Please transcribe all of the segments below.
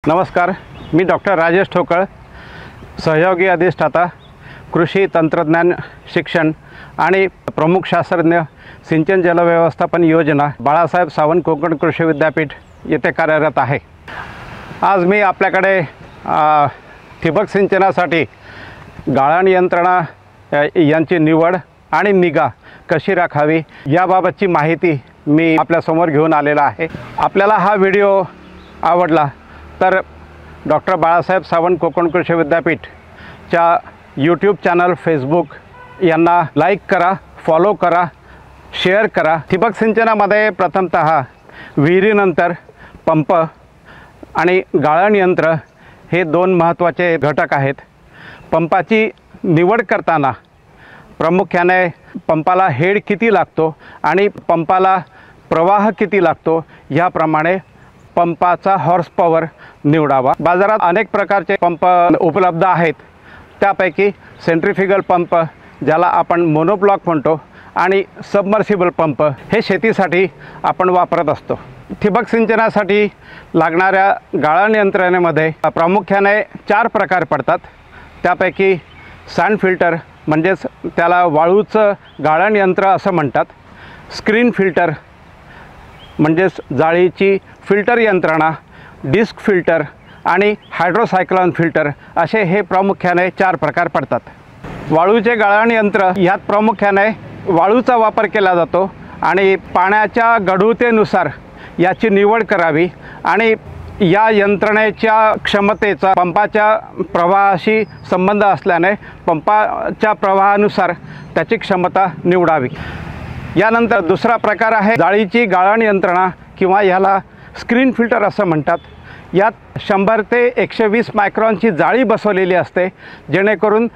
नमस्कार, मी डॉक्टर राजेश ठोकळ, सहयोगी अधिष्ठाता कृषी तंत्रज्ञान शिक्षण आणि प्रमुख शास्त्रज्ञ सिंचन जलव्यवस्थापन योजना बाळासाहेब सावंत कोकण कृषी विद्यापीठ येथे कार्यरत आहे। आज मी आपल्याकडे ठिबक सिंचनासाठी गाळण यंत्रणा यांची निवड आणि निगा कशी राखावी याबाबतची माहिती मी आपल्यासमोर घेऊन आलेला आहे। आपल्याला हा व्हिडिओ आवडला तर डॉक्टर बाळासाहेब सावंत कोकण कृषी विद्यापीठच्या यूट्यूब चॅनल, फेसबुक यांना लाईक करा, फॉलो करा, शेअर करा। ठिबक सिंचनामध्ये प्रथमतः विहिरीनंतर पंप आणि गाळण यंत्र हे दोन महत्त्वाचे घटक आहेत। पंपाची निवड करताना प्रामुख्याने पंपाला हेड किती लागतो आणि पंपाला प्रवाह किती लागतो याप्रमाणे पंपाचा हॉर्स पॉवर निवडावा। बाजारात अनेक प्रकारचे पंप उपलब्ध आहेत, त्यापैकी सेंट्रिफ्युगल पंप ज्याला आपण मोनोब्लॉक म्हणतो आणि सबमर्सिबल पंप हे शेतीसाठी आपण वापरत असतो। ठिबक सिंचनासाठी लागणाऱ्या गाळण यंत्रणेमध्ये प्रामुख्याने 4 प्रकार पडतात। त्यापैकी सँड फिल्टर म्हणजेच त्याला वाळूचं गाळण यंत्र असं म्हणतात, स्क्रीन फिल्टर म्हणजेच जाळीची फिल्टर यंत्रणा, डिस्क फिल्टर आणि हायड्रोसायक्लोन फिल्टर असे हे प्रामुख्याने 4 प्रकार पडतात। वाळूचे गाळण यंत्र यात प्रामुख्याने वाळूचा वापर केला जातो आणि पाण्याच्या गढुतेनुसार याची निवड करावी आणि या यंत्रणेच्या क्षमतेचा पंपाच्या प्रवाहाशी संबंध असल्याने पंपाच्या प्रवाहानुसार त्याची क्षमता निवडावी। यानंतर दुसरा प्रकार आहे जाळीची गाळण यंत्रणा किंवा याला स्क्रीन फिल्टर असं म्हणतात। यात 100 ते 120 मायक्रॉनची जाळी बसवलेली असते, जेणेकरून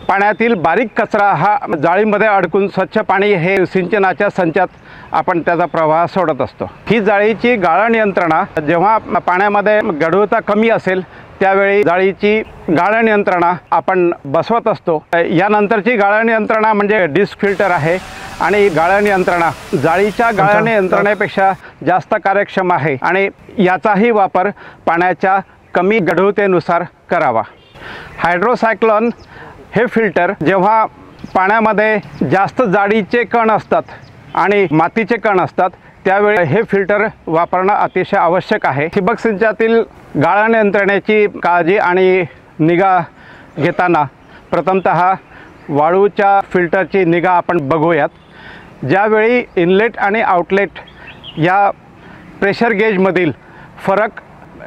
पाण्यातील बारीक कचरा हा जाळीमध्ये अडकून स्वच्छ पाणी हे सिंचनाच्या संचात आपण त्याचा प्रवाह सोडत असतो। ही जाळीची गाळण यंत्रणा जेव्हा पाण्यामध्ये गढुता कमी असेल त्यावेळी जाळीची गाळण यंत्रणा आपण बसवत असतो। यानंतरची गाळण यंत्रणा म्हणजे डिस्क फिल्टर आहे आणि गाळण यंत्रणा जाळीच्या गाळण यंत्रणेपेक्षा जास्त कार्यक्षम आहे आणि याचाही वापर पाण्याच्या कमी गढुतेनुसार करावा। हायड्रोसायक्लोन हे फिल्टर जेव्हा पाण्यामध्ये जास्त जाडीचे कण असतात आणि मातीचे कण असतात त्यावेळी हे फिल्टर वापरणं अतिशय आवश्यक आहे। ठिबक सिंचनातील गाळण यंत्रणेची काळजी आणि निगा घेताना प्रथमतः वाळूच्या फिल्टरची निगा आपण बघूयात। ज्यावेळी इनलेट आणि आउटलेट या प्रेशर गेजमधील फरक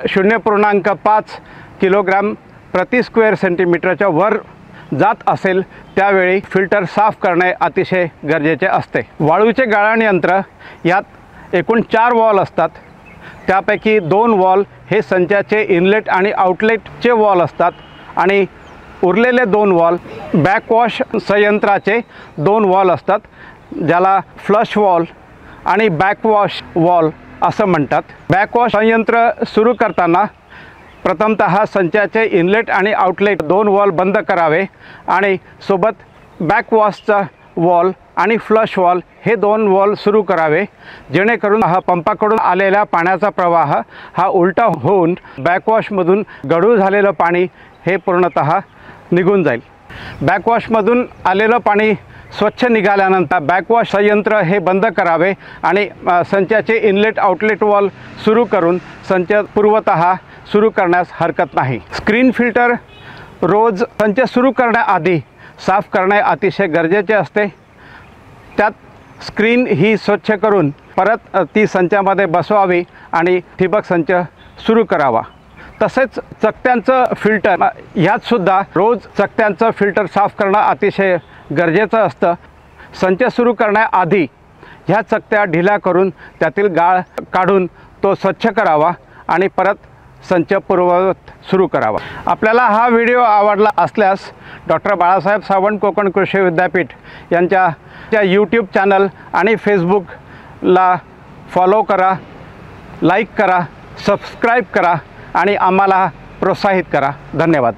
0.5 किलोग्राम प्रति स्क्वेअर सेंटीमीटरच्या वर जात असेल त्यावेळी फिल्टर साफ करणे अतिशय गरजेचे असते। वाळूचे गाळण यंत्र यात एकूण 4 वॉल असतात, त्यापैकी 2 वॉल हे संचाचे इनलेट आणि आउटलेटचे वॉल असतात आणि उरलेले 2 वॉल बॅकवॉश संयंत्राचे 2 वॉल असतात, ज्याला फ्लश वॉल आणि बॅकवॉश वॉल असं म्हणतात। बॅकवॉश संयंत्र सुरू करताना प्रथमतः संचाचे इनलेट आणि आउटलेट 2 वॉल बंद करावे आणि सोबत बॅकवॉशचा वॉल आणि फ्लश वॉल हे 2 वॉल सुरू करावे, जेणेकरून हा पंपाकडून आलेला पाण्याचा प्रवाह हा उलटा होऊन बॅकवॉशमधून गढूळ झालेलं पाणी हे पूर्णतः निघून जाईल। बॅकवॉशमधून आलेलं पाणी स्वच्छ निघाल्यानंतर बॅकवॉश संयंत्र हे बंद करावे आणि संचाचे इनलेट आउटलेट वॉल सुरू करून संच पूर्वतः सुरू करण्यास हरकत नाही। स्क्रीन फिल्टर रोज संच सुरू करण्याआधी साफ करणे अतिशय गरजेचे असते। त्यात स्क्रीन ही स्वच्छ करून परत ती संचामध्ये बसवावी आणि ठिबक संच सुरू करावा। तसेच चकत्यांचं फिल्टर ह्यातसुद्धा रोज चकत्यांचं फिल्टर साफ करणं अतिशय गरजेचं असतं। संच सुरू करण्याआधी ह्या चकत्या ढिल्या करून त्यातील गाळ काढून तो स्वच्छ करावा आणि परत संच पूर्ववत सुरू करावा। आपल्याला हा व्हिडिओ आवडला असल्यास डॉक्टर बाळासाहेब सावंत कोकण कृषी विद्यापीठ यांच्या यूट्यूब चॅनल आणि फेसबुकला फॉलो करा, लाईक करा, सबस्क्राईब करा आणि आम्हाला प्रोत्साहित करा। धन्यवाद।